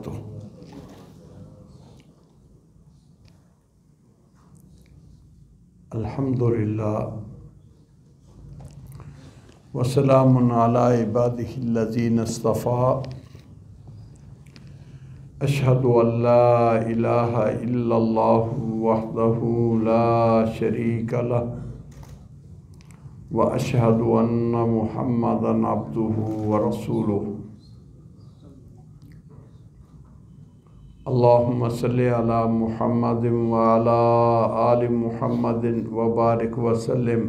तो अल्हम्दुलिल्लाह वस्सलामुन अला इबादिहिल्लज़ीना इस्तफ़ा अशहदु अल्ला इलाहा इल्लल्लाहु वहदहु ला शरीका लह व अशहदु अन्ना मुहम्मदन अब्दुहु व रसूलुहु। अल्लाहुम्मा सल्लि अला मुहम्मदिन व अला आलि मुहम्मदिन व बारिक व सल्लिम।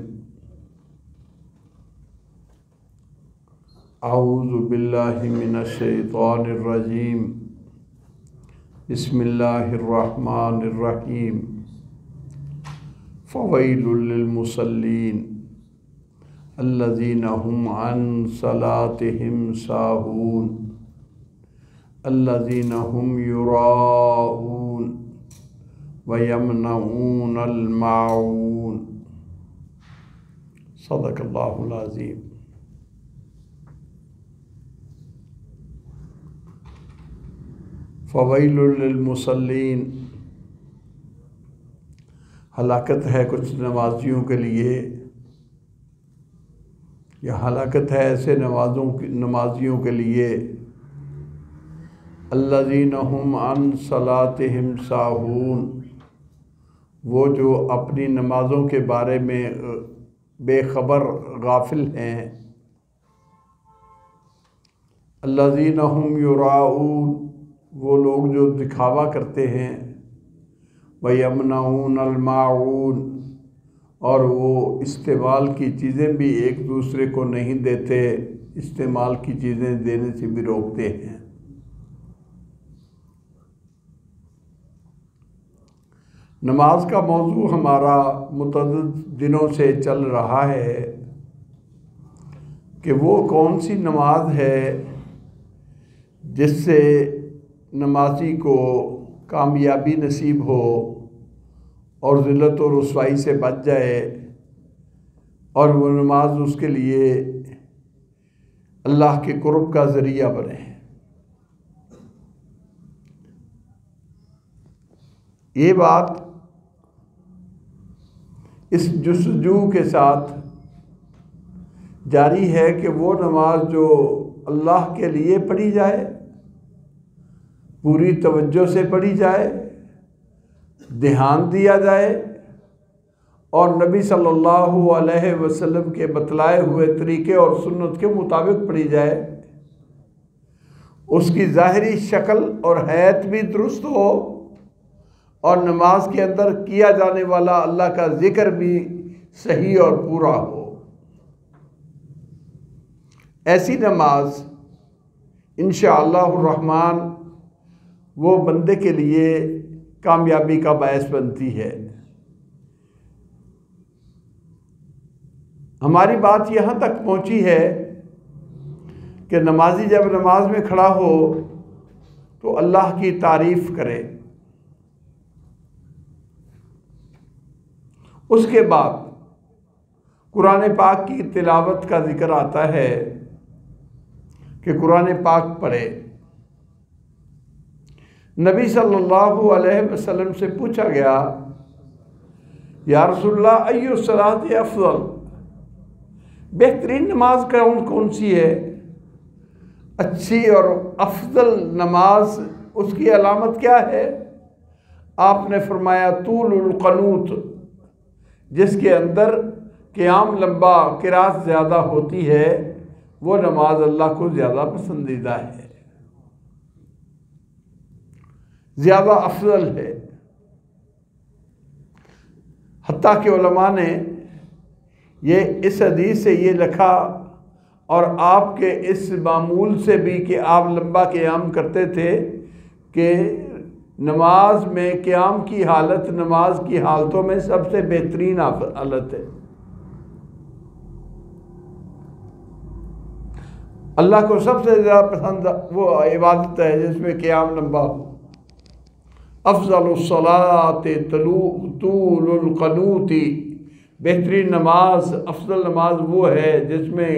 अऊज़ु बिल्लाहि मिनश शैतानिर रजीम। बिस्मिल्लाहिर रहमानिर रहीम। फ़वैलुल लिल मुसल्लीन अल्लज़ीना हुम अन सलातिहिम साहून अल्लज़ीना हुम युराऊन व यमनऊनल माऊन। सदक़ल्लाहुल अज़ीम। फ़वैलुल लिल मुसल्लीन, हलाकत है कुछ नमाजियों के लिए, या हलाकत है ऐसे नमाजियों के लिए अल्लज़ीना हुम अन सलातिहिम साहून, वो जो अपनी नमाज़ों के बारे में बेखबर गाफिल हैं। अल्लज़ीना हुम युराऊन, वो लोग जो दिखावा करते हैं। व यमनऊनल माऊन, और वो इस्तेमाल की चीज़ें भी एक दूसरे को नहीं देते, इस्तेमाल की चीज़ें देने से भी रोकते हैं। नमाज का मौजू हमारा मुतअद्दिद दिनों से चल रहा है कि वो कौन सी नमाज है जिससे नमाजी को कामयाबी नसीब हो और ज़िल्लत और रुसवाई से बच जाए, और वो नमाज उसके लिए अल्लाह के कुर्ब का ज़रिया बने। ये बात इस जुस्तजू के साथ जारी है कि वो नमाज जो अल्लाह के लिए पढ़ी जाए, पूरी तवज्जो से पढ़ी जाए, ध्यान दिया जाए, और नबी सल्लल्लाहु अलैहि वसल्लम के बतलाए हुए तरीके और सुन्नत के मुताबिक पढ़ी जाए, उसकी ज़ाहिरी शक्ल और हैत भी दुरुस्त हो, और नमाज के अंदर किया जाने वाला अल्लाह का ज़िक्र भी सही और पूरा हो। ऐसी नमाज इंशाअल्लाहुर रहमान वो बंदे के लिए कामयाबी का बायस बनती है। हमारी बात यहाँ तक पहुँची है कि नमाजी जब नमाज में खड़ा हो तो अल्लाह की तारीफ़ करे। उसके बाद कुरान पाक की तिलावत का जिक्र आता है कि कुरान पाक पढ़े। नबी सल्लल्लाहु अलैहि वसल्लम से पूछा गया, या रसूलल्लाह अय्यु सलाति अफ़ज़ल, बेहतरीन नमाज कौन सी है? अच्छी और अफजल नमाज उसकी अलामत क्या है? आपने फरमाया तूलुल क़नूत, जिसके अंदर क़याम लंबा, क़िरात ज़्यादा होती है, वो नमाज अल्लाह को ज़्यादा पसंदीदा है, ज़्यादा अफजल है। हत्ता के उलमा ने ये इस हदीस से ये लिखा, और आपके इस मामूल से भी कि आप लंबा क़याम करते थे, कि नमाज में क़याम की हालत नमाज की हालतों में सबसे बेहतरीन हालत है। अल्लाह को सबसे ज़्यादा पसंद वो इबादत है जिसमें क़याम लंबा हो। अफ़ज़लुस सलाति तूलुल क़नूती, बेहतरीन नमाज, अफजल नमाज वो है जिसमें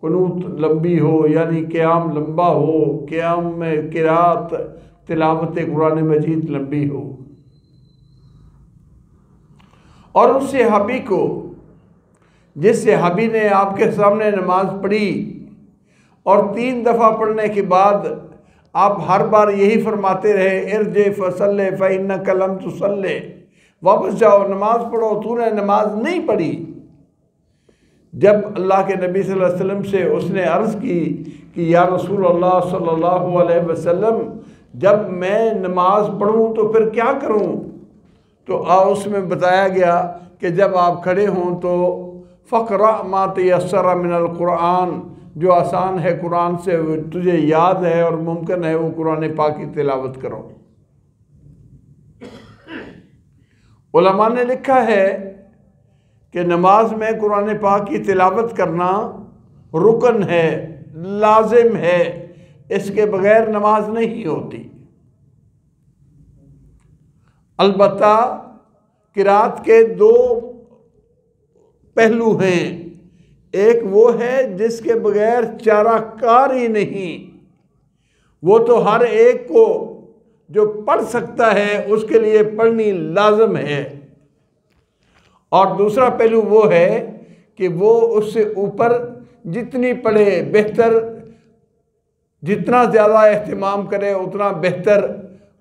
कुनूत लंबी हो, यानी क़याम लंबा हो, क़याम में क़िरात तिलावत कुरान मजीद लंबी हो। और उस सहाबी को, जिस सहाबी ने आपके सामने नमाज पढ़ी और 3 दफ़ा पढ़ने के बाद आप हर बार यही फरमाते रहे, इरजे फसल्ले फ़इन्नका लम तुसल्ले, वापस जाओ नमाज पढ़ो, तूने नमाज नहीं पढ़ी। जब अल्लाह के नबी सल्लल्लाहु अलैहि वसल्लम से उसने अर्ज़ की कि या रसूल अल्लाह सल्लल्लाहु अलैहि वसल्लम, जब मैं नमाज पढ़ूँ तो फिर क्या करूँ? तो उसमें बताया गया कि जब आप खड़े हों तो फ़क़रा मा तयस्सरा मिनल कुरान, जो आसान है कुरान से तुझे याद है और मुमकिन है वो कुरान पाक की तिलावत करो। उलमा ने लिखा है कि नमाज में कुरान पाक की तिलावत करना रुकन है, लाजिम है, इसके बगैर नमाज नहीं होती। अलबत्ता किरात के 2 पहलू हैं, एक वो है जिसके बगैर चारा कार ही नहीं, वो तो हर एक को जो पढ़ सकता है उसके लिए पढ़नी लाजम है। और दूसरा पहलू वो है कि वो उससे ऊपर जितनी पढ़े बेहतर, जितना ज़्यादा एहतिमाम करे उतना बेहतर,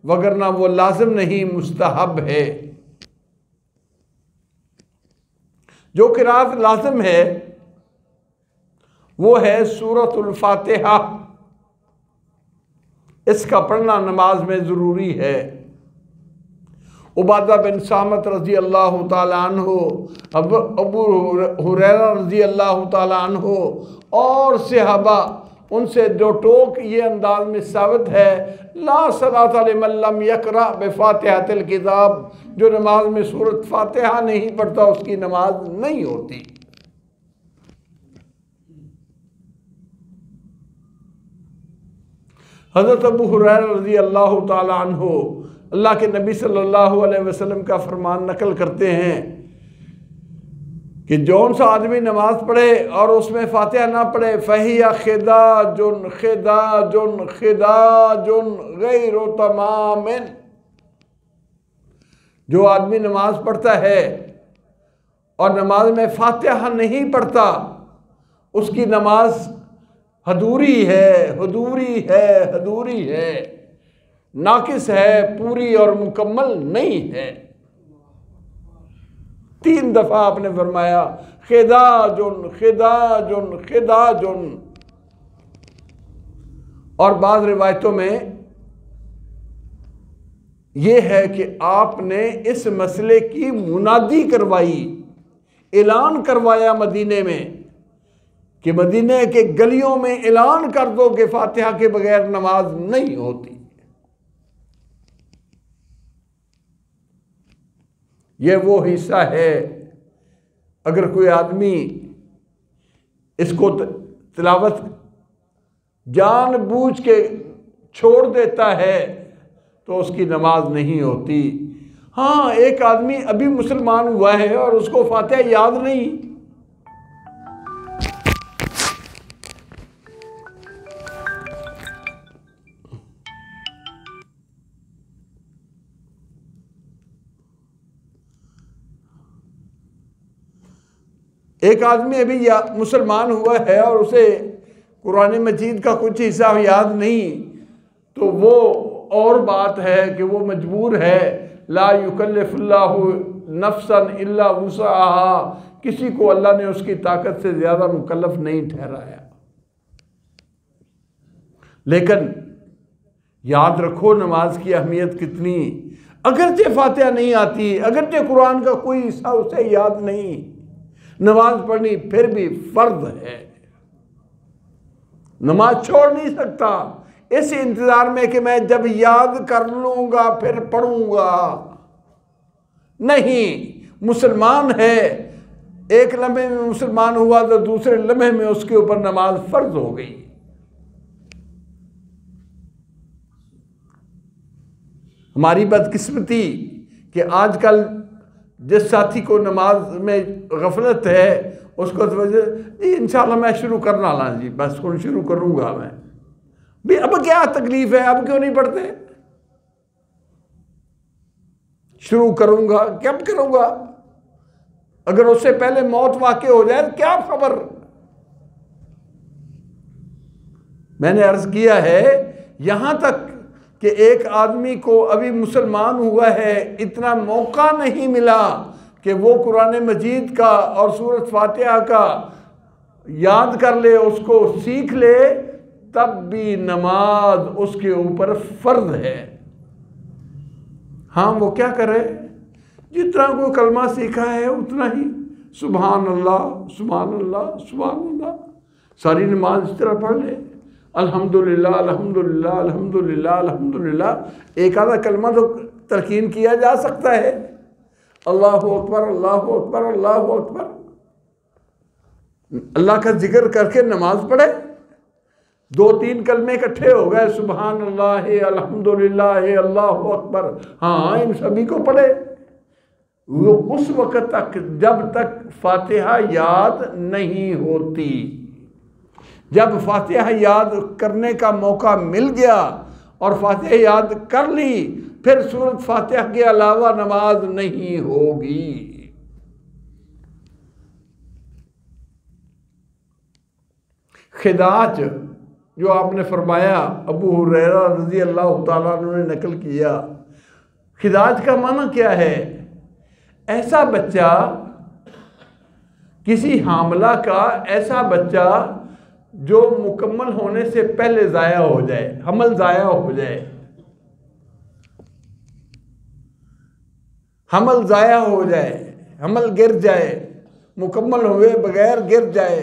वगरना वो लाजिम नहीं, मुस्तहब है। जो किरात लाजिम है वो है सूरतुल फातिहा, इसका पढ़ना नमाज में ज़रूरी है। उबादा बिन सामत रज़ी अल्लाह ताला अन्हु, अबू हुरैरा रज़ी अल्लाह ताला अन्हु और सहाबा, उनसे जो टोक ये अंदाज में साबित है, ला सलात लिमन लम यक़रा बिफ़ातिहातिल किताब, जो नमाज में सूरत फातिहा नहीं पढ़ता उसकी नमाज नहीं होती। हज़रत अबू हुरैरा रज़ी अल्लाह ताला अन्हु अल्लाह के नबी सल्लल्लाहु अलैहि वसल्लम का फरमान नकल करते हैं कि जौन सा आदमी नमाज पढ़े और उसमें फातिहा ना पढ़े, फ़हिया खिदाजुन खिदाजुन खिदाजुन गैरु तमामिन, जो आदमी नमाज पढ़ता है और नमाज में फातिहा नहीं पढ़ता उसकी नमाज हदूरी है, हदूरी है, हदूरी है, नाकिस है, पूरी और मुकम्मल नहीं है। 3 दफ़ा आपने फरमाया खिदाजुन खिदाजुन खिदाजुन। और बाज़ रिवायतों में यह है कि आपने इस मसले की मुनादी करवाई, ऐलान करवाया मदीने में कि मदीने के गलियों में ऐलान कर दो कि फातिहा के बगैर नमाज नहीं होती। यह वो हिस्सा है, अगर कोई आदमी इसको तिलावत जानबूझ के छोड़ देता है तो उसकी नमाज नहीं होती। हाँ, एक आदमी अभी मुसलमान हुआ है और उसको फातिहा याद नहीं, एक आदमी अभी मुसलमान हुआ है और उसे कुरान मजीद का कुछ हिस्सा याद नहीं, तो वो और बात है कि वो मजबूर है। ला युकल्लिफुल्लाहु नफ्सन इल्ला वुसअहा, किसी को अल्लाह ने उसकी ताकत से ज़्यादा मुकल्लफ नहीं ठहराया। लेकिन याद रखो नमाज की अहमियत कितनी। अगरचे फातिहा नहीं आती, अगरचे कुरान का कोई हिस्सा उसे याद नहीं, नमाज पढ़नी फिर भी फर्ज है। नमाज छोड़ नहीं सकता इस इंतजार में कि मैं जब याद कर लूंगा फिर पढ़ूंगा। नहीं, मुसलमान है, एक लम्हे में मुसलमान हुआ तो दूसरे लम्हे में उसके ऊपर नमाज फर्ज हो गई। हमारी बदकिस्मती कि आजकल जिस साथी को नमाज में गफलत है उसको तो जी इंशाल्लाह मैं शुरू करना ला जी, बस कौन शुरू करूँगा मैं भी, अब क्या तकलीफ है, अब क्यों नहीं पढ़ते? शुरू करूँगा, कब करूँगा? अगर उससे पहले मौत वाक़ई हो जाए तो क्या खबर। मैंने अर्ज किया है यहाँ तक कि एक आदमी को अभी मुसलमान हुआ है, इतना मौका नहीं मिला कि वो कुरान मजीद का और सूरत फातिहा का याद कर ले, उसको सीख ले, तब भी नमाज उसके ऊपर फर्ज है। हाँ, वो क्या करे? जितना कोई कलमा सीखा है उतना ही सुभान अल्लाह सुभान अल्लाह सुभान अल्लाह, सारी नमाज इस तरह पढ़ ले, अल्हम्दुलिल्लाह अल्हम्दुलिल्लाह अल्हम्दुलिल्लाह अल्हम्दुलिल्लाह। एक आधा कलमा तो तरकीन किया जा सकता है, अल्लाहु अकबर अल्लाहु अकबर अल्लाहु अकबर, अल्लाह का जिक्र करके नमाज पढ़े। 2-3 कलमे इकट्ठे हो गए, सुभान अल्लाह अल्हम्दुलिल्लाह अल्लाहु अकबर, हाँ इन सभी को पढ़े। वो उस वक़्त तक जब तक फातिहा याद नहीं होती, जब फातिहा याद करने का मौका मिल गया और फातिहा याद कर ली, फिर सूरत फातिहा के अलावा नमाज नहीं होगी। खिदाज जो आपने फरमाया, अबू हुरैरा रज़ी अल्लाह ताला अन्हु ने नकल किया, खिदाज का माना क्या है? ऐसा बच्चा, किसी हामला का ऐसा बच्चा जो मुकम्मल होने से पहले ज़ाया हो जाए, हमल ज़ाया हो जाए, हमल ज़ाया हो जाए, हमल गिर जाए, मुकम्मल हुए बगैर गिर जाए,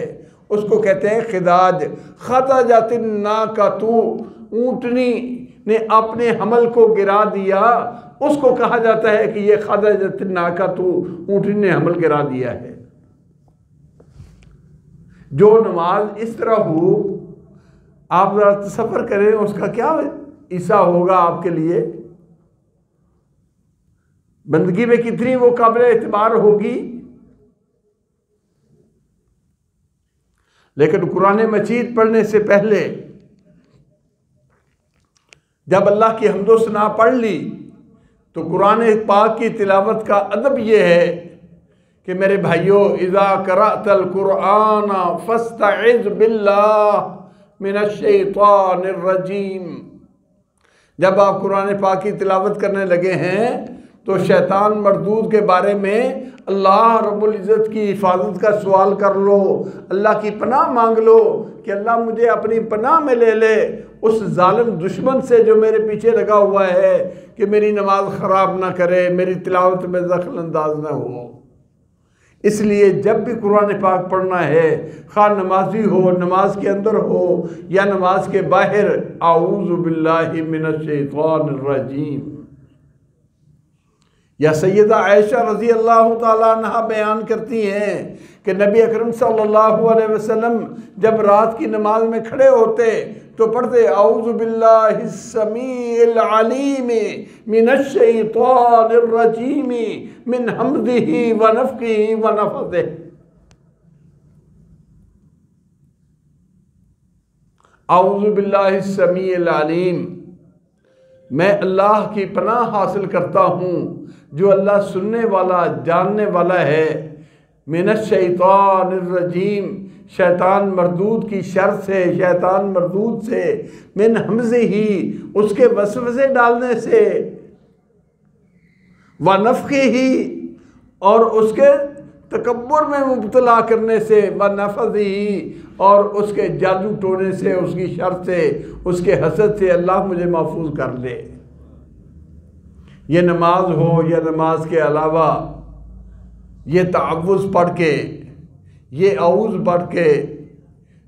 उसको कहते हैं खिदाज। खाता जाती ना का तू, ऊँटनी ने अपने हमल को गिरा दिया, उसको कहा जाता है कि ये खाता जाती ना का तू, ऊँटनी ने हमल गिरा दिया है। जो नमाज इस तरह हो, आप जरा तसव्वुर करें उसका क्या ईसा होगा आपके लिए, बंदगी में कितनी वो काबिल एतबार होगी। लेकिन कुरान मजीद पढ़ने से पहले जब अल्लाह की हम्दो सना पढ़ ली, तो कुरान पाक की तिलावत का अदब यह है कि मेरे भाइयों, इज़ा क़रअतल कुरआन फस्तइज़ बिल्लाह मिनश्शैतानिर रजीम। जब आप कुरान पाक की तिलावत करने लगे हैं तो शैतान मरदूद के बारे में अल्लाह रब्बुल इज़्ज़त की हिफाजत का सवाल कर लो, अल्लाह की पनाह मांग लो कि अल्लाह मुझे अपनी पनाह में ले ले उस जालिम दुश्मन से जो मेरे पीछे लगा हुआ है कि मेरी नमाज ख़राब ना करे, मेरी तिलावत में दखल अंदाज ना हो। इसलिए जब भी कुरान पाक पढ़ना है, खा नमाजी हो, नमाज के अंदर हो या नमाज के बाहर, आऊज़ु बिल्लाहि मिनश्शैतानिर रजीम। या सैयदा आयशा रज़ी अल्लाह ताला अन्हा बयान करती हैं कि नबी अकरम सल्लल्लाहु अलैहि वसल्लम जब रात की नमाज में खड़े होते तो पढ़ते, आऊज़ु बिल्लाहिस समीइल अलीम मिनश्शैतानिर रजीम मिन हम्दिही व नफ़्ख़िही व नफ़्ख़िही। आऊज़ु बिल्लाहिस समीइल अलीम, मैं अल्लाह की पनाह हासिल करता हूँ जो अल्लाह सुनने वाला जानने वाला है, मिनश्शैतानिर रजीम, शैतान मरदूद की शर से, शैतान मरदूद से, मिन हमज़िही, उसके वसवसे डालने से, व नफ़्ख़िही, और उसके तकब्बुर में मुब्तला करने से, व नफ़्ख़िही, और उसके जादू टोने से, उसकी शर से, उसके हसद से अल्लाह मुझे महफूज कर ले। ये नमाज हो या नमाज के अलावा ये तअव्वुज़ पढ़ के, ये आऊज़ पढ़ के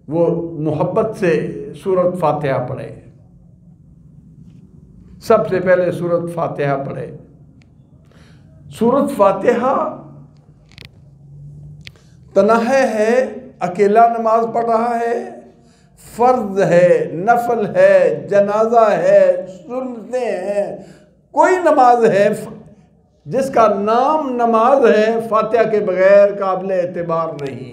वो मोहब्बत से सूरत फातिहा पढ़े। सबसे पहले सूरत फातिहा पढ़े। सूरत फातिहा तनहा है, अकेला नमाज पढ़ रहा है, फ़र्ज है, नफल है, जनाजा है, सुन्नतें हैं, कोई नमाज है जिसका नाम नमाज है, फातिहा के बगैर काबिल एतबार नहीं।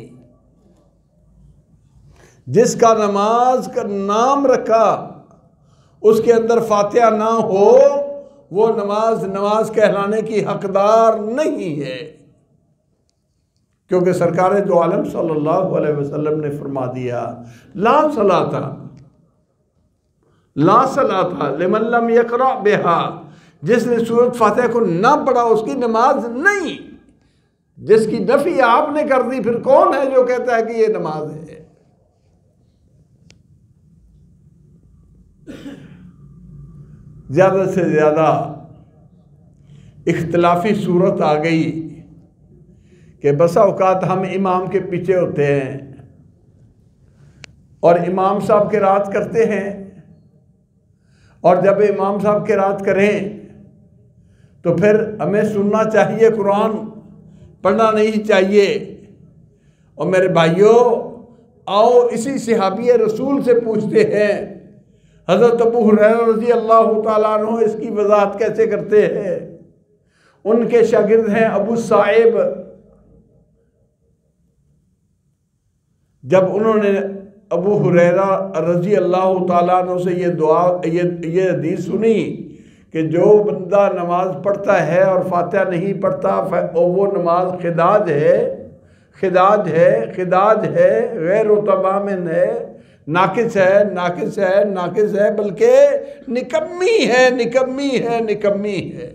जिसका नमाज का नाम रखा उसके अंदर फातिहा ना हो, वो नमाज कहलाने की हकदार नहीं है। क्योंकि सरकार दो आलम सल्लल्लाहु अलैहि वसल्लम ने फरमा दिया, ला सलाता लिमन लम यक़रा बिहा, जिसने सूरत फातिहा को ना पढ़ा उसकी नमाज नहीं। जिसकी नफी आपने कर दी, फिर कौन है जो कहता है कि ये नमाज है? ज्यादा से ज्यादा इख्तिलाफी सूरत आ गई कि बसा औकात हम इमाम के पीछे होते हैं और इमाम साहब क़िरात करते हैं, और जब इमाम साहब क़िरात करें तो फिर हमें सुनना चाहिए, कुरान पढ़ना नहीं चाहिए। और मेरे भाइयों, आओ इसी सहाबी रसूल से पूछते हैं, हज़रत अबू हुरैरा रज़ी अल्लाह तआला अन्हु इसकी वज़ाहत कैसे करते हैं। उनके शागिर्द हैं अबू साइब। जब उन्होंने अबू हुरैरा रज़ी अल्लाह तआला अन्हु से ये हदीस सुनी कि जो बंदा नमाज पढ़ता है और फातिहा नहीं पढ़ता और वो नमाज खिदाज है, गैर तमामिन है, नाकिस है, बल्कि निकम्मी है।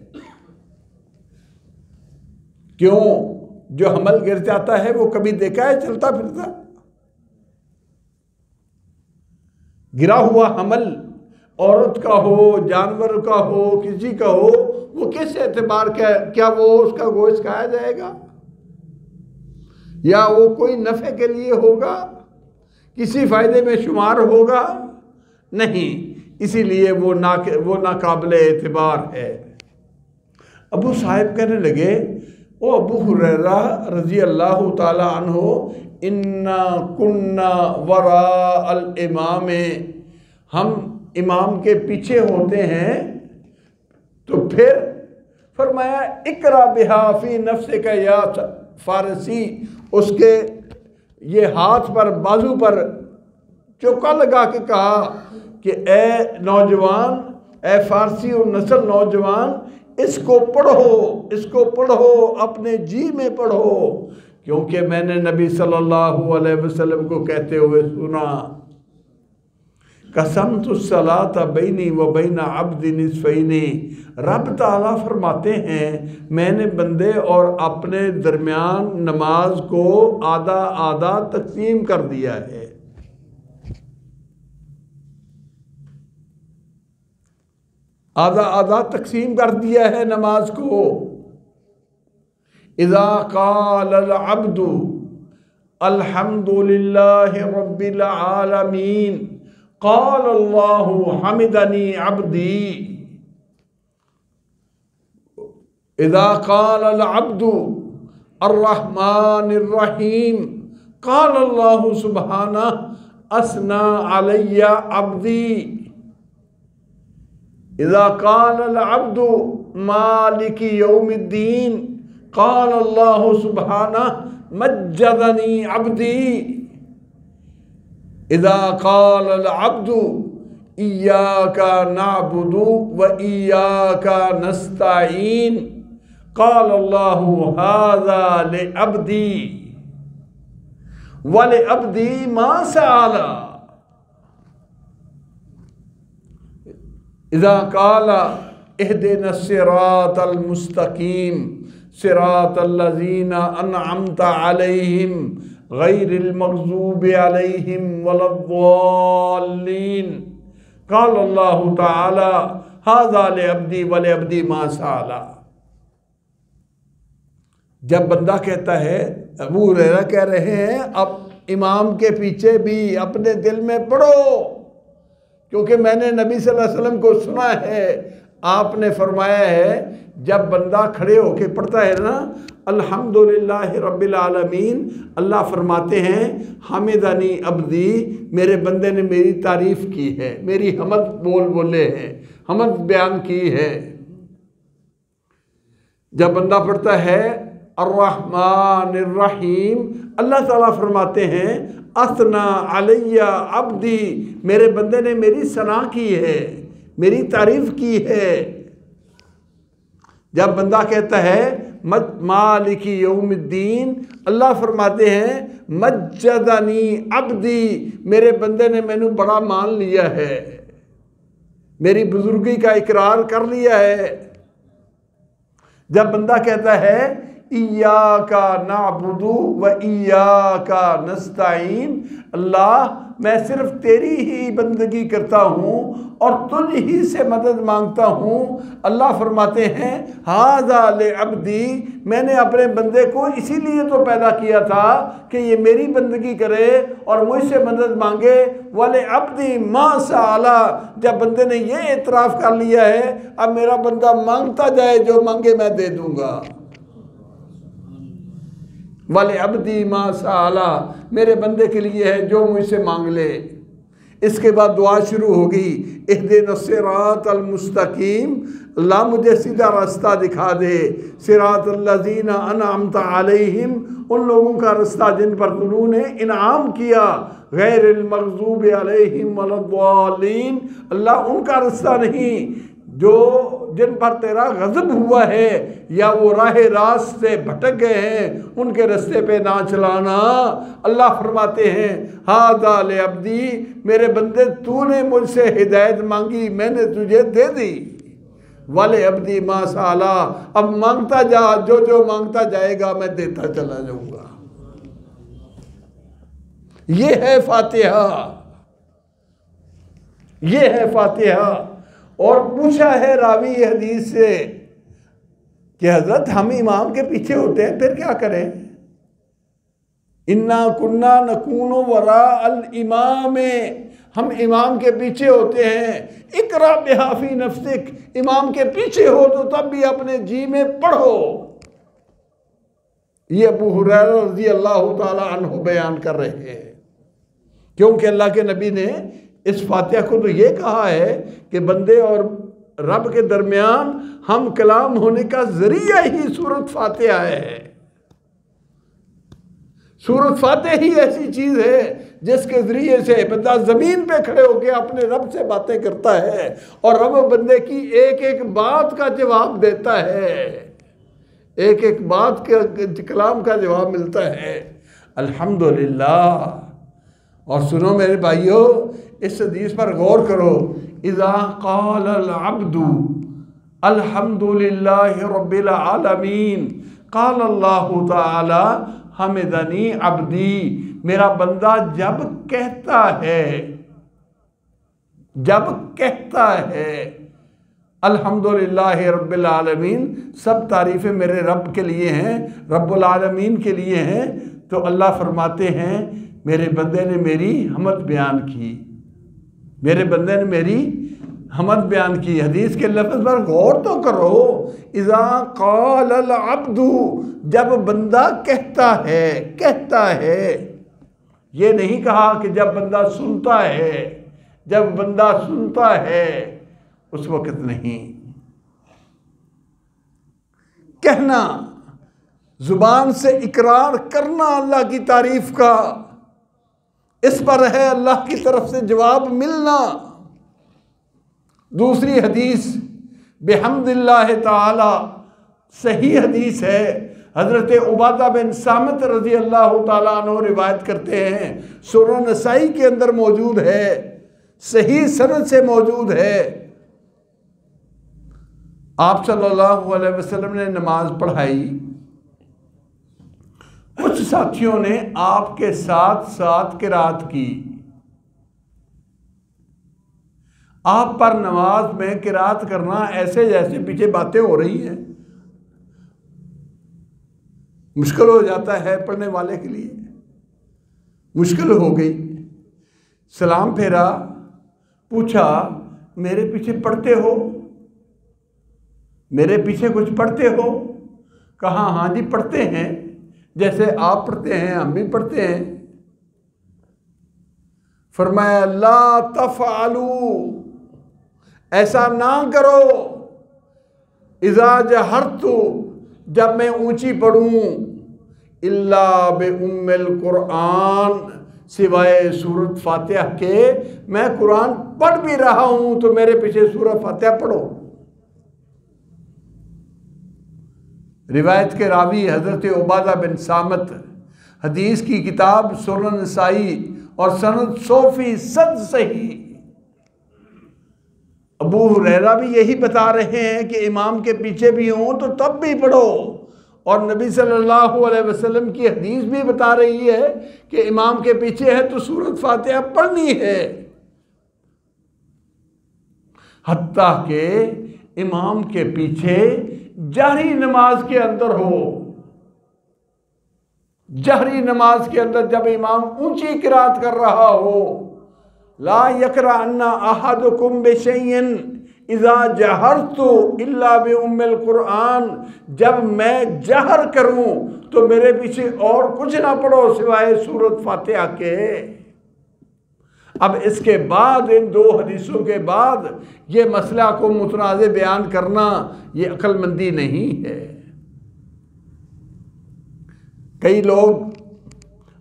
क्यों? जो हमल गिर जाता है वो कभी देखा है चलता फिरता? गिरा हुआ हमल औरत का हो, जानवर का हो, किसी का हो, वो किस एतबार का, क्या वो उसका गोश्त खाया जाएगा या वो कोई नफ़े के लिए होगा, किसी फ़ायदे में शुमार होगा? नहीं, इसीलिए वो नाकाबिल एतबार है। अबू साहिब कहने लगे, ओ अबू हुरैरा रज़ी अल्लाह ताला अन्हु, इन्ना कुन्ना वरा अल इमाम, हम इमाम के पीछे होते हैं। तो फिर फरमाया, इकरा बिहा फी नफ्सिका या फारसी, उसके ये हाथ पर, बाजू पर चौका लगा के कहा कि ए नौजवान, ए फारसी और नस्ल नौजवान, इसको पढ़ो, अपने जी में पढ़ो, क्योंकि मैंने नबी सल्लल्लाहु अलैहि वसल्लम को कहते हुए सुना, कसमतु सलात बैनी व बैना अब्दी निस्फैनी। रब ताला फरमाते हैं, मैंने बंदे और अपने दरमियान नमाज को आधा आधा तकसीम कर दिया है। आधा आधा तकसीम कर दिया है नमाज को। इज़ा क़ाल अल अब्दु अल्हम्दुलिल्लाहि रब्बिल आलमीन क़ाल अल्लाहु हमिदनी अब्दी। इज़ा क़ाल अल अब्दु अर्रहमानिर रहीम क़ाल अल्लाहु सुब्हानहु अस्ना अलैया अब्दी। इज़ा क़ाल अल अब्दु मालिकी यौमिद्दीन क़ाल अल्लाहु सुब्हानहु मज्जदनी अब्दी। इज़ा क़ाल अल अब्दु इय्याका नअबुदु व इय्याका नस्तईन क़ाल अल्लाहु हाज़ा लिअब्दी व लिअब्दी मा सअला। इज़ा क़ाल इहदिना सिरातल मुस्तक़ीम सिरातल लज़ीना अनअमता अलैहिम गैरिल मग़ज़ूबि अलैहिम वलद्दाल्लीन क़ाल अल्लाहु तआला हाज़ा लिअब्दी व लिअब्दी मा सअला। जब बंदा कहता है, अबू हुरैरा कह रहे हैं, अब इमाम के पीछे भी अपने दिल में पढ़ो, क्योंकि मैंने नबी सल्लल्लाहु अलैहि वसल्लम को सुना है, आपने फरमाया है, जब बंदा खड़े होके पढ़ता है ना, अल्हम्दुलिल्लाहि रब्बिल आलमीन, अल्लाह फरमाते हैं हमिदनी अब्दी, मेरे बंदे ने मेरी तारीफ की है, मेरी हमद बोले हैं, हमद बयान की है। जब बंदा पढ़ता है अर्रहमानिर्रहीम। अल्लाह ताला फरमाते हैं असना अलैया अब्दी, मेरे बंदे ने मेरी सना की है, मेरी तारीफ की है। जब बंदा कहता है मालिकी यौमिद्दीन, अल्लाह फरमाते हैं मज्जदनी अब्दी, मेरे बंदे ने मैनू बड़ा मान लिया है, मेरी बुजुर्गी का इकरार कर लिया है। जब बंदा कहता है इय्याका नअबुदु व इय्याका नस्तईन, अल्लाह मैं सिर्फ तेरी ही बंदगी करता हूँ और तुझ ही से मदद मांगता हूँ। अल्लाह फरमाते हैं हाज़ा ले अब्दी, मैंने अपने बंदे को इसीलिए तो पैदा किया था कि ये मेरी बंदगी करे और मुझसे मदद मांगे। वाले अब्दी मा साला, जब बंदे ने ये एतराफ़ कर लिया है अब मेरा बंदा मांगता जाए, जो मांगे मैं दे दूँगा। वाले अब्दी मा साला, मेरे बंदे के लिए है जो मुझसे मांग ले। इसके बाद दुआ शुरू होगी इहदिना सिरातल मुस्तकीम, अल्लाह मुझे सीधा रास्ता दिखा दे। सिरातल लज़ीना अनअमता अलैहिम, उन लोगों का रास्ता जिन पर तूने इनाम किया। गैरिल मग़ज़ूबि अलैहिम वलद्दालीन, अल्लाह उनका रास्ता नहीं जो जिन पर तेरा गज़ब हुआ है या वो राह रास्त से भटक गए हैं, उनके रास्ते पे ना चलाना। अल्लाह फरमाते हैं हाज़ा ले अब्दी, मेरे बंदे तूने मुझसे हिदायत मांगी, मैंने तुझे दे दी। वाले अब्दी मा साला, अब मांगता जा, जो जो मांगता जाएगा मैं देता चला जाऊंगा। ये है फातिहा, ये है फातिहा। और पूछा है रावी हदीस से कि हजरत हम इमाम के पीछे होते हैं फिर क्या करें? इन्ना कुन्ना नकूनो वरा अल इमाम, हम इमाम के पीछे होते हैं। इकरा बिहाफी नफ्सिक, इमाम के पीछे हो तो तब भी अपने जी में पढ़ो। ये अबू हुरैरा रज़ी अल्लाह ताला अन्हु बयान कर रहे हैं, क्योंकि अल्लाह के नबी ने इस फातिहा को तो ये कहा है कि बंदे और रब के दरमियान हम कलाम होने का जरिया ही सूरत फातिहा है। सूरत फातिहा ही ऐसी चीज़ है जिसके ज़रिए से बंदा ज़मीन पे खड़े होकर अपने रब से बातें करता है और रब बंदे की एक एक बात का जवाब देता है, एक एक बात के कलाम का जवाब मिलता है। अल्हम्दुलिल्लाह। और सुनो मेरे भाइयों, इस हदीस पर गौर करो। इज़ा क़ाल अल अब्दु अल्हम्दुलिल्लाहि रब्बिल आलमीन क़ाल अल्लाहु तआला हमिदनी अब्दी, मेरा बंदा जब कहता है, जब कहता है अल्हम्दुलिल्लाहि रब्बिल आलमीन, सब तारीफ़ें मेरे रब के लिए हैं, रब्बुल आलमीन के लिए हैं, तो अल्लाह फरमाते हैं मेरे बंदे ने मेरी हमद बयान की, मेरे बंदे ने मेरी हमद बयान की। हदीस के लफ्ज़ पर गौर तो करो। इज़ा क़ाल अल अब्दु, जब बंदा कहता है, कहता है, ये नहीं कहा कि जब बंदा सुनता है, जब बंदा सुनता है उस वक़्त नहीं। कहना, जुबान से इकरार करना अल्लाह की तारीफ का, इस पर है अल्लाह की तरफ से जवाब मिलना। दूसरी हदीस बिहम्दिल्लाह ताला, सही हदीस है, हज़रत उबादा बिन सामित रज़ी अल्लाह ताला अन्हु रिवायत करते हैं, सुनन नसाई के अंदर मौजूद है, सही सनद से मौजूद है। आप सल्लल्लाहु अलैहि वसल्लम ने नमाज पढ़ाई, कुछ साथियों ने आपके साथ साथ किरात की। आप पर नमाज में किरात करना ऐसे जैसे पीछे बातें हो रही हैं, मुश्किल हो जाता है पढ़ने वाले के लिए। मुश्किल हो गई, सलाम फेरा, पूछा मेरे पीछे पढ़ते हो, मेरे पीछे कुछ पढ़ते हो? कहा हाँ जी पढ़ते हैं, जैसे आप पढ़ते हैं हम भी पढ़ते हैं। फरमाया ला तफ़अलू, ऐसा ना करो। इज़ा जहरतु, जब मैं ऊंची पढ़ूं, इल्ला बे उम्मिल कुरान, सिवाय सूरत फातिहा के। मैं कुरान पढ़ भी रहा हूं तो मेरे पीछे सूरत फातिहा पढ़ो। रिवायत के रावी हजरत उबादा बिन सामत, हदीस की किताब सुनन नसाई और सनद 100% सही। अबू हुरैरा भी यही बता रहे हैं कि इमाम के पीछे भी हों तो तब भी पढ़ो, और नबी सल्लल्लाहु अलैहि वसल्लम की हदीस भी बता रही है कि इमाम के पीछे है तो सूरत फातिहा पढ़नी है। हत्ता के इमाम के पीछे जहरी नमाज के अंदर हो, जहरी नमाज के अंदर जब इमाम ऊंची किरात कर रहा हो, ला यकरा अन्ना अहदुकुम बिशैइन इज़ा जहरतु इल्ला बि उम्मिल कुरान, जब मैं जहर करूं तो मेरे पीछे और कुछ ना पढ़ो सिवाय सूरत फातिहा के। अब इसके बाद, इन दो हदीसों के बाद, ये मसला को मुतनाज़े बयान करना ये अक्लमंदी नहीं है। कई लोग,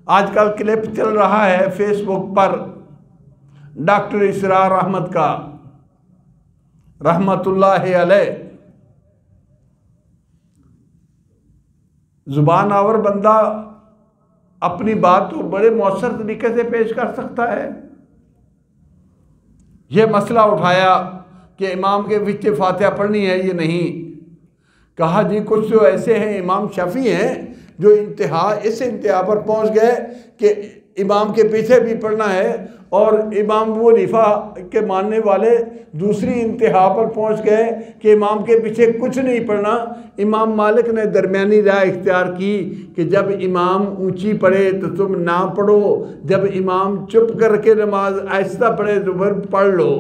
आजकल क्लिप चल रहा है फेसबुक पर डॉक्टर इसरार अहमद का रहमतुल्लाह अलैह, जुबान आवर बंदा अपनी बात तो बड़े मौसर तरीके से पेश कर सकता है। यह मसला उठाया कि इमाम के पीछे फातिहा पढ़नी है, ये नहीं कहा जी। कुछ तो ऐसे हैं इमाम शफी हैं जो इंतहा, इस इंतहा पर पहुंच गए कि इमाम के पीछे भी पढ़ना है, और इमाम अबू हनीफा के मानने वाले दूसरी इंतहा पर पहुंच गए कि इमाम के पीछे कुछ नहीं पढ़ना। इमाम मालिक ने दरमियानी राय इख्तियार की कि जब इमाम ऊंची पढ़े तो तुम ना पढ़ो, जब इमाम चुप करके नमाज आहिस्ता पढ़े तो फिर पढ़ लो।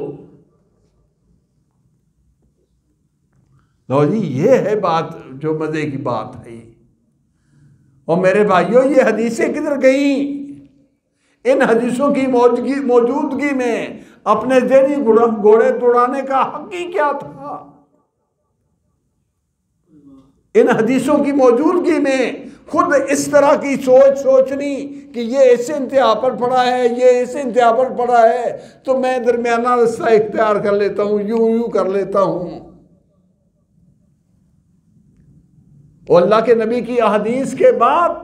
लो जी, ये है बात जो मज़े की बात है। और मेरे भाइयों, ये हदीसें किधर गई? इन हदीसों की मौजूदगी में अपने ज़हनी घोड़े दौड़ाने का हक ही क्या था? इन हदीसों की मौजूदगी में खुद इस तरह की सोचनी कि ये इस इंतहा पर पड़ा है, ये इस इंतहा पर पड़ा है, तो मैं दरमियाना रास्ता इख्तियार कर लेता हूँ, यूं कर लेता हूँ। और अल्लाह के नबी की अहदीस के बाद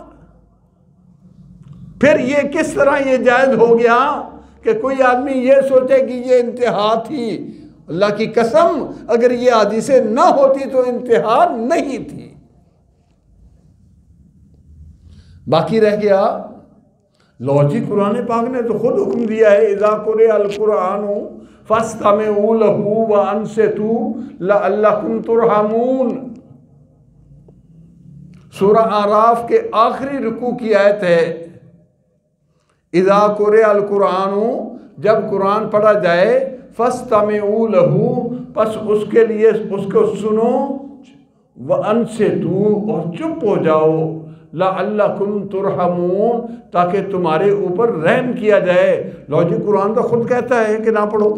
फिर ये किस तरह ये जायज़ हो गया कि कोई आदमी ये सोचे कि ये इंतहा थी? अल्लाह की कसम, अगर ये हदीसें ना होती तो इंतहा नहीं थी। बाकी रह गया लॉजिक। कुरान पाक ने तो खुद हुक्म दिया है, इज़ा कुरिअल कुरानु फस्तमिऊ लहू व अंसितू लअल्लकुम तुरहमून। सूरा आराफ के आखिरी रुकू की आयत है, इज़ा कुरिअल कुरानु, जब कुरान पढ़ा जाए, फस्तमिऊ लहू, बस उसके लिए उसको सुनो, व अंसितू, और चुप हो जाओ, लअल्लकुम तुरहमून, ताकि तुम्हारे ऊपर रहम किया जाए। लॉजिक कुरान तो खुद कहता है कि ना पढ़ो।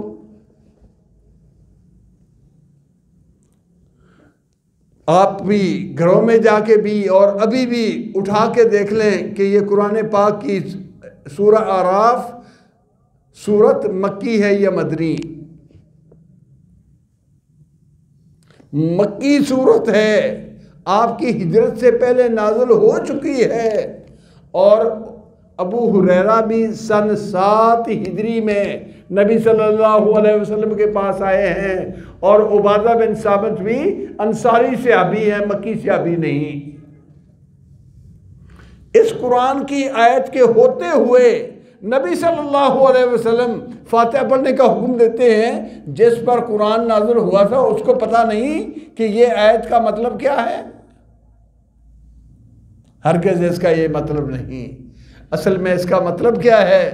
आप भी घरों में जाके भी और अभी भी उठा के देख लें कि ये कुरान पाक की सूरा आराफ सूरत मक्की है या मदनी? मक्की सूरत है, आपकी हिजरत से पहले नाज़िल हो चुकी है। और अबू हुरैरा भी सन 7 हिजरी में नबी सल्लल्लाहु अलैहि वसल्लम के पास आए हैं, और उबादा बिन साबित भी अंसारी सहाबी हैं, मक्की सहाबी नहीं। इस कुरान की आयत के होते हुए नबी सल्लल्लाहु अलैहि वसल्लम फातिहा पढ़ने का हुक्म देते हैं। जिस पर कुरान नाज़िल हुआ था उसको पता नहीं कि ये आयत का मतलब क्या है। हरगिज़ इसका ये मतलब नहीं। असल में इसका मतलब क्या है?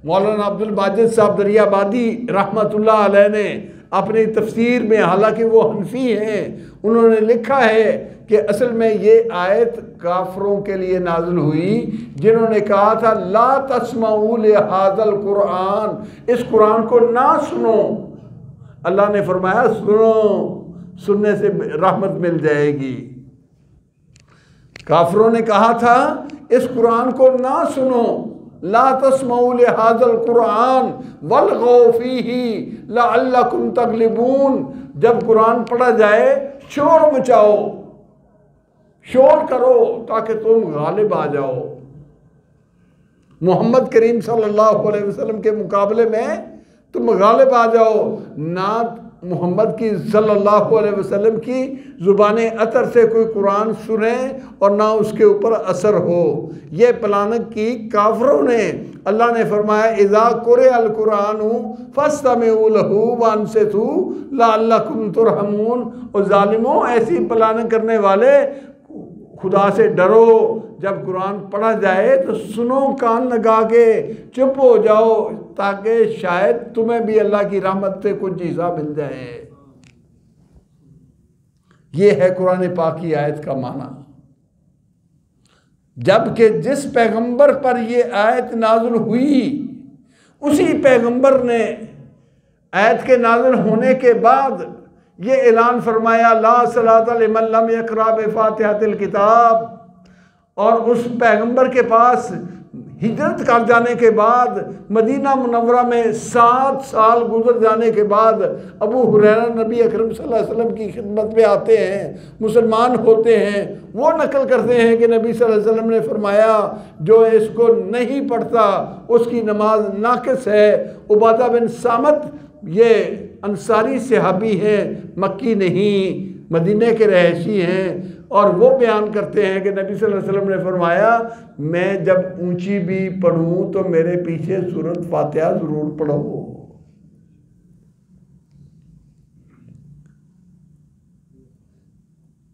मौलाना अब्दुल माजिद साहब दरियाबादी रहमतुल्लाह अलैह ने अपनी तफसीर में, हालांकि वो हनफी हैं, उन्होंने लिखा है कि असल में ये आयत काफरों के लिए नाज़िल हुई जिन्होंने कहा था ला तस्माऊ लिहाज़ल कुरान, इस कुरान को ना सुनो। अल्लाह ने फरमाया सुनो, सुनने से रहमत मिल जाएगी। काफिरों ने कहा था इस कुरान को ना सुनो, ला तस्मऊ लिहाज़ल कुरान वल्गौ फीही लअल्लकुम तगलिबून। जब कुरान पढ़ा जाए शोर मचाओ, शोर करो ताकि तुम गालिब आ जाओ। मोहम्मद करीम सल्लल्लाहु अलैहि वसल्लम के मुकाबले में तुम गालिब आ जाओ। ना मोहम्मद की सल्लल्लाहु अलैहि वसल्लम की ज़ुबान अतर से कोई कुरान सुने और ना उसके ऊपर असर हो। ये प्लान की काफिरों ने। अल्लाह ने फरमाया इज़ा कुरे अल कुरानु फस्तमिऊ लहू वअनसितू लअल्लकुम तुरहमून। और ज़ालिमों, ऐसी प्लान करने वाले, खुदा से डरो, जब कुरान पढ़ा जाए तो सुनो कान लगा के, चुप हो जाओ ताकि शायद तुम्हें भी अल्लाह की रहमत से कुछ हिस्सा मिल जाए। ये है कुरान पाक की आयत का माना। जबकि जिस पैगंबर पर ये आयत नाज़िल हुई उसी पैगंबर ने आयत के नाज़िल होने के बाद ये ऐलान फरमाया ला सलाता लिमन लम यक़रा बिफ़ातिहातिल किताब। और उस पैगंबर के पास हिजरत कर जाने के बाद मदीना मुनव्वरा में 7 साल गुजर जाने के बाद अबू हुरैरा नबी अकरम सल्लल्लाहु अलैहि वसल्लम की खिदमत में आते हैं, मुसलमान होते हैं। वो नकल करते हैं कि नबी सल्लल्लाहु अलैहि वसल्लम ने फरमाया जो इसको नहीं पढ़ता उसकी नमाज नाकिस है। उबादा बिन सामत ये अंसारी सहाबी हैं, मक्की नहीं, मदीने के रहशी हैं। और वो बयान करते हैं कि नबी सल्लल्लाहु अलैहि वसल्लम ने फरमाया मैं जब ऊंची भी पढ़ूं तो मेरे पीछे सूरत फातिहा ज़रूर पढ़ो।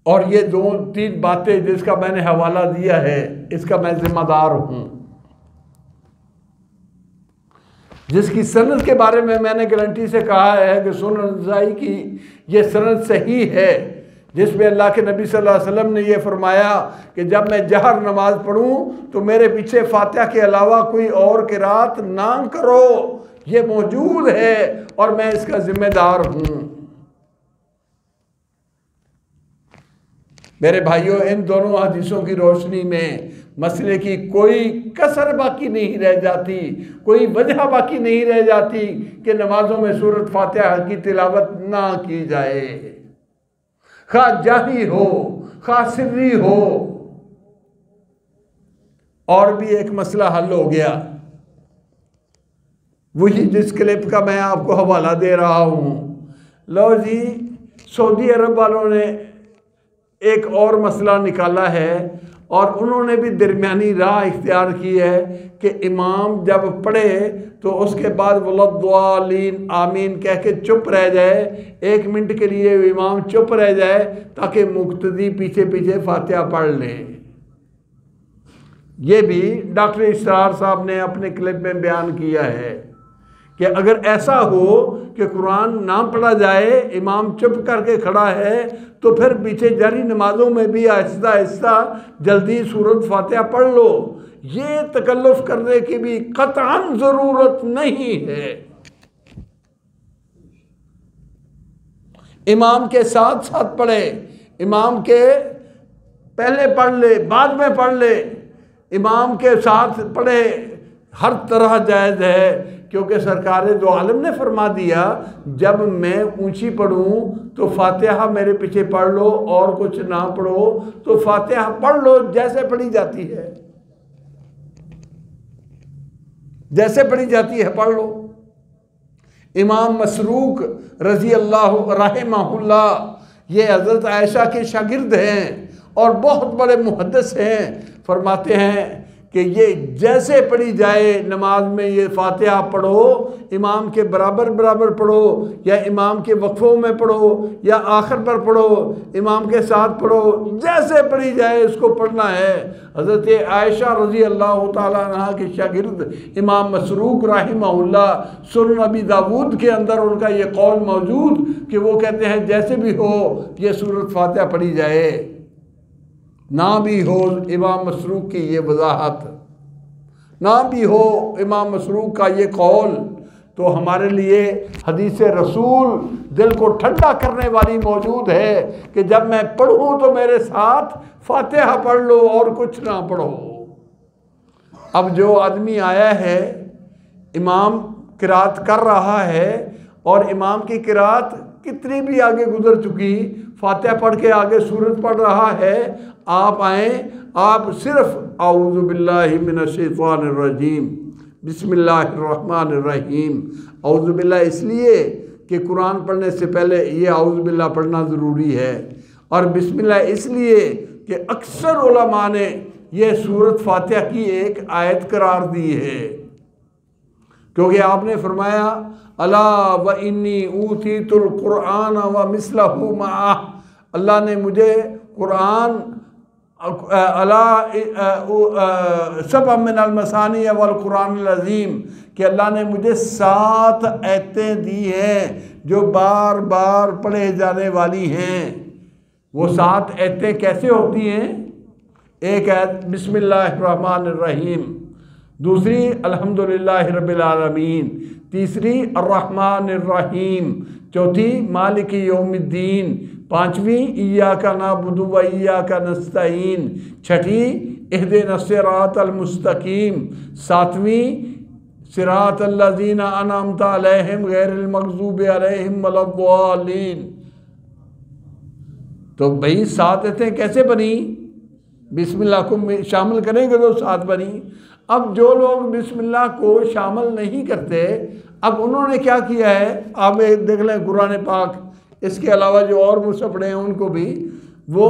और ये 2-3 बातें जिसका मैंने हवाला दिया है इसका मैं जिम्मेदार हूं। जिसकी सनद के बारे में मैंने गारंटी से कहा है कि सुनन नसाई की ये सनद सही है, जिसमें अल्लाह के नबी सल्लल्लाहु अलैहि वसल्लम ने यह फरमाया कि जब मैं जहर नमाज पढ़ूं तो मेरे पीछे फातिहा के अलावा कोई और किरात ना करो। ये मौजूद है और मैं इसका जिम्मेदार हूं। मेरे भाइयों, इन दोनों हदीसों की रोशनी में मसले की कोई कसर बाकी नहीं रह जाती, कोई वजह बाकी नहीं रह जाती कि नमाजों में सूरत फातिहा की तिलावत ना की जाए, खा जाही हो खा सिर्री हो। और भी एक मसला हल हो गया, वही जिस क्लिप का मैं आपको हवाला दे रहा हूं। लो जी, सऊदी अरब वालों ने एक और मसला निकाला है और उन्होंने भी दरमियानी राह इख्तियार की है कि इमाम जब पढ़े तो उसके बाद वलद्दालीन आमीन कह के चुप रह जाए, 1 मिनट के लिए इमाम चुप रह जाए ताकि मुक्तदी पीछे पीछे फातिहा पढ़ लें। ये भी डॉक्टर इसरार साहब ने अपने क्लिप में बयान किया है कि अगर ऐसा हो कि कुरान ना पढ़ा जाए, इमाम चुप करके खड़ा है, तो फिर पीछे जारी नमाजों में भी आहिस्ता आहिस्ता जल्दी सूरत फातिहा पढ़ लो। ये तकल्लुफ करने की भी कतअन ज़रूरत नहीं है। इमाम के साथ साथ पढ़े, इमाम के पहले पढ़ ले बाद में पढ़ ले, इमाम के साथ पढ़े, हर तरह जायज़ है। क्योंकि सरकार दो आलम ने फरमा दिया जब मैं ऊंची पढ़ूं तो फातिहा मेरे पीछे पढ़ लो और कुछ ना पढ़ो, तो फातिहा पढ़ लो जैसे पढ़ी जाती है, जैसे पढ़ी जाती है पढ़ लो। इमाम मसरूक रजी अल्लाह रहमहुल्लाह ये हज़रत आयशा के शागिर्द हैं और बहुत बड़े मुहद्दिस हैं। फरमाते हैं कि ये जैसे पढ़ी जाए नमाज में, ये फातिहा पढ़ो, इमाम के बराबर बराबर पढ़ो या इमाम के वक्फों में पढ़ो या आखिर पर पढ़ो, इमाम के साथ पढ़ो, जैसे पढ़ी जाए इसको पढ़ना है। हज़रत आयशा रज़ी अल्लाह ताला अन्हा के शागिर्द इमाम मसरूक रहमहुल्लाह, सुनन अबी दाऊद के अंदर उनका ये कौल मौजूद कि वो कहते हैं जैसे भी हो ये सूरत फातिहा पढ़ी जाए। ना भी हो इमाम मसरूक की ये वजाहत, ना भी हो इमाम मसरूक का ये कौल, तो हमारे लिए हदीस रसूल दिल को ठंडा करने वाली मौजूद है कि जब मैं पढ़ूँ तो मेरे साथ फातिहा पढ़ लो और कुछ ना पढ़ो। अब जो आदमी आया है, इमाम किरात कर रहा है और इमाम की किरात कितनी भी आगे गुजर चुकी, फातिहा पढ़ के आगे सूरत पढ़ रहा है, आप आए, आप सिर्फ आऊज़ु बिल्लाहि मिनश शैतानिर रजीम बिस्मिल्लाहिर्रहमानिर्रहीम, आऊज़ु बिल्लाह इसलिए कि कुरान पढ़ने से पहले ये आऊज़ु बिल्लाह पढ़ना ज़रूरी है, और बिस्मिल्लाह इसलिए कि अक्सर उलमा ने ये सूरत फातिहा की एक आयत करार दी है, क्योंकि आपने फरमाया अला व इन्नी ऊतीतुल कुरआन व मिसलहु मअह, अल्लाह ने मुझे कुरान अला सब मिनल मसानी वल कुरान अज़ीम, कि अल्लाह ने मुझे 7 आयतें दी हैं जो बार बार पढ़े जाने वाली हैं। वो 7 आयतें कैसे होती हैं? एक आयत बिस्मिल्लाहिर्रहमानिर्रहीम, दूसरी अल्हम्दुलिल्लाहि रब्बिल आलमीन, तीसरी अर्रहमानिर्रहीम, चौथी मालिकी यौमिद्दीन, पांचवी इय्याका नअबुदु व इय्याका नस्तईन, छठी इहदिनस सिरातल मुस्तकीम, सातवीं सिरातल लज़ीना अनअमता अलैहिम गैरिल मग़ज़ूबि अलैहिम वलद्दालीन। तो भाई 7 आयतें कैसे बनी? बिस्मिल्लाह को शामिल करेंगे तो 7 बनी। अब जो लोग बिस्मिल्लाह को शामिल नहीं करते, अब उन्होंने क्या किया है, आप देख लें कुरान पाक, इसके अलावा जो और मुसहफ़ पढ़े हैं उनको भी, वो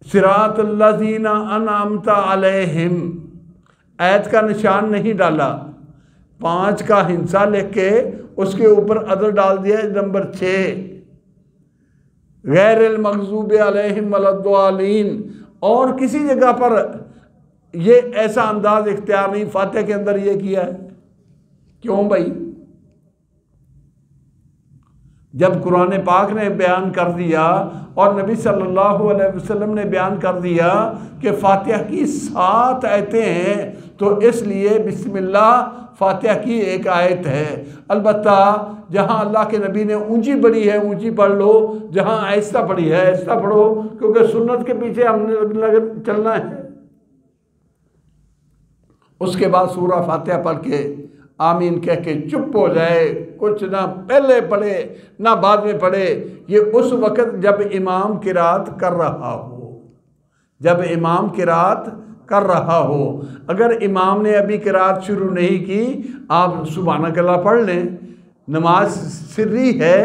सिरातल लज़ीना अनअमता अलैहिम आयत का निशान नहीं डाला, 5 का हिंसा लिख के उसके ऊपर अदर डाल दिया नंबर 6, गैरिल मग़ज़ूबि अलैहिम वलद्दालीन, और किसी जगह पर ये ऐसा अंदाज इख्तियार नहीं फातिहा के अंदर ये किया है। क्यों भाई? जब कुरान पाक ने बयान कर दिया और नबी सल्लल्लाहु अलैहि वसल्लम ने बयान कर दिया कि फातिहा की 7 आयतें हैं, तो इसलिए बिस्मिल्लाह फातिहा की एक आयत है। अलबत्ता जहाँ अल्लाह के नबी ने ऊंची पढ़ी है ऊंची पढ़ लो, जहाँ आहिस्ता पढ़ी है आहिस्ता पढ़ो, क्योंकि सुन्नत के पीछे हमने चलना है। उसके बाद सूरा फातिहा पढ़ के आमीन कह के चुप हो जाए, कुछ ना पहले पढ़े ना बाद में पढ़े, ये उस वक़्त जब इमाम किरात कर रहा हो, जब इमाम किरात कर रहा हो। अगर इमाम ने अभी किरात शुरू नहीं की, आप सुभानकल्लाह पढ़ लें, नमाज सिर्री है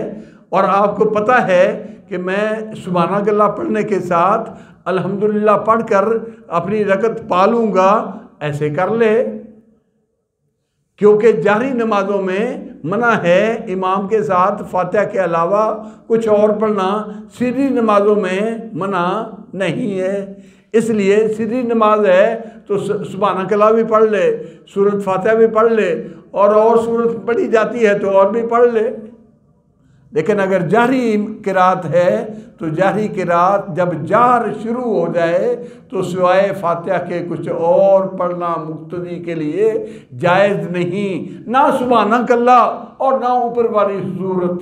और आपको पता है कि मैं सुभानकल्लाह पढ़ने के साथ अल्हम्दुलिल्लाह पढ़कर अपनी रकत पालूंगा, ऐसे कर ले, क्योंकि जारी नमाजों में मना है इमाम के साथ फातिहा के अलावा कुछ और पढ़ना, सिर्री नमाजों में मना नहीं है। इसलिए सिर्री नमाज है तो सुभानकल्लाह भी पढ़ ले, सूरत फातिहा भी पढ़ ले, और सूरत पढ़ी जाती है तो और भी पढ़ ले। लेकिन अगर जारी किरात है तो जारी किरात जब जार शुरू हो जाए तो सिवाय फातिहा के कुछ और पढ़ना मुक्तदी के लिए जायज़ नहीं, ना सुभानकल्लाह और ना ऊपर वाली सूरत,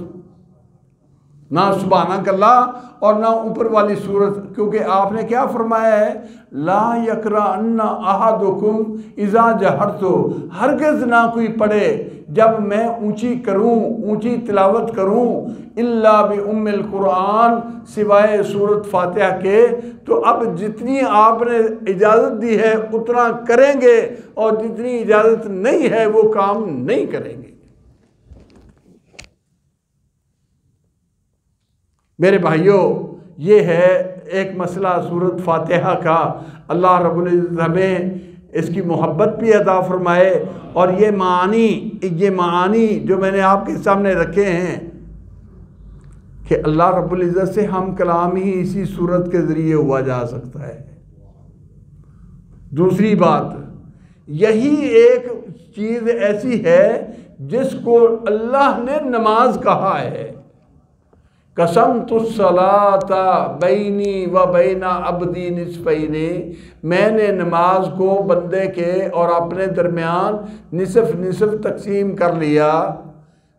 ना सुभानकल्लाह और ना ऊपर वाली सूरत, क्योंकि आपने क्या फरमाया है, ला यकरा अन्ना अहादुकुम इज़ा जहरतो, हरगिज़ ना कोई पढ़े जब मैं ऊंची करूं, ऊंची तिलावत करूं, इल्ला बि उम्मिल कुरान, सिवाय सूरत फातिहा के। तो अब जितनी आपने इजाज़त दी है उतना करेंगे, और जितनी इजाज़त नहीं है वो काम नहीं करेंगे। मेरे भाइयों, ये है एक मसला सूरत फातिहा का। अल्लाह रब्बुल इज़्ज़त हमें इसकी मोहब्बत भी अता फरमाए, और ये मानी जो मैंने आपके सामने रखे हैं कि अल्लाह रब्बुल इज़्ज़त से हम कलाम ही इसी सूरत के ज़रिए हुआ जा सकता है। दूसरी बात, यही एक चीज़ ऐसी है जिसको अल्लाह ने नमाज कहा है, कसम तुस्सलाता बैनी व बैना अब्दी निस्फ़ैनी, मैंने नमाज को बंदे के और अपने दरमियान निसफ निसफ तकसीम कर लिया।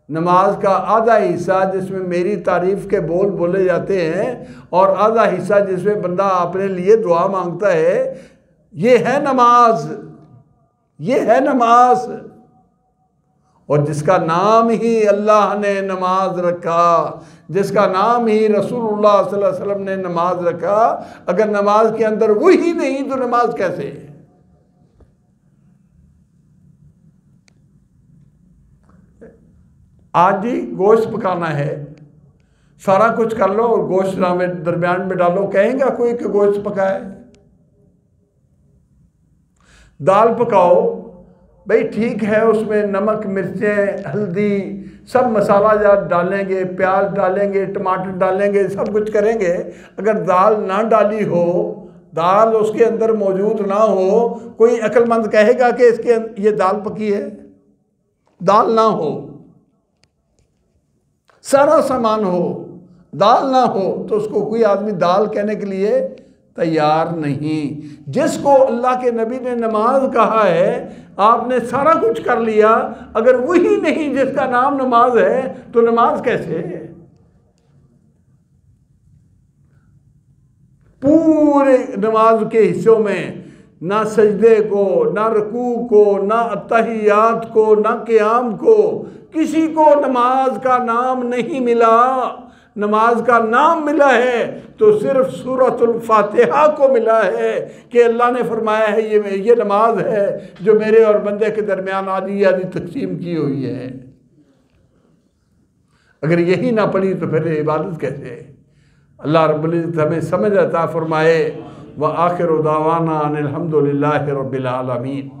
नमाज का आधा हिस्सा जिसमें मेरी तारीफ़ के बोल बोले जाते हैं और आधा हिस्सा जिसमें बंदा अपने लिए दुआ मांगता है, ये है नमाज, ये है नमाज। और जिसका नाम ही अल्लाह ने नमाज रखा, जिसका नाम ही रसूलुल्लाह सल्लल्लाहु अलैहि वसल्लम ने नमाज रखा, अगर नमाज के अंदर वही नहीं तो नमाज कैसे है? आज ही गोश्त पकाना है, सारा कुछ कर लो और गोश्त दरमियान में डालो, कहेंगे कोई कि गोश्त पकाए? दाल पकाओ भाई, ठीक है, उसमें नमक मिर्चें हल्दी सब मसाला जात डालेंगे, प्याज डालेंगे, टमाटर डालेंगे, सब कुछ करेंगे। अगर दाल ना डाली हो, दाल उसके अंदर मौजूद ना हो, कोई अक्लमंद कहेगा कि इसके ये दाल पकी है? दाल ना हो, सारा सामान हो, दाल ना हो तो उसको कोई आदमी दाल कहने के लिए तैयार नहीं। जिसको अल्लाह के नबी ने नमाज कहा है, आपने सारा कुछ कर लिया, अगर वही नहीं जिसका नाम नमाज है तो नमाज कैसे है? पूरे नमाज के हिस्सों में ना सजदे को, ना रुकू को, ना अत्तहियात को, ना क़ियाम को, किसी को नमाज का नाम नहीं मिला। नमाज का नाम मिला है तो सिर्फ सूरतुल फातिहा को मिला है कि अल्लाह ने फरमाया है ये नमाज है जो मेरे और बंदे के दरमियान आधी आधी तकसीम की हुई है। अगर यही ना पड़ी तो फिर इबादत कैसे है? अल्लाह रब्बुल इज़्ज़त हमें समझ अता फरमाए। व आखिर दावाना अनिल हम्दुलिल्लाहि रब्बिल आलमीन।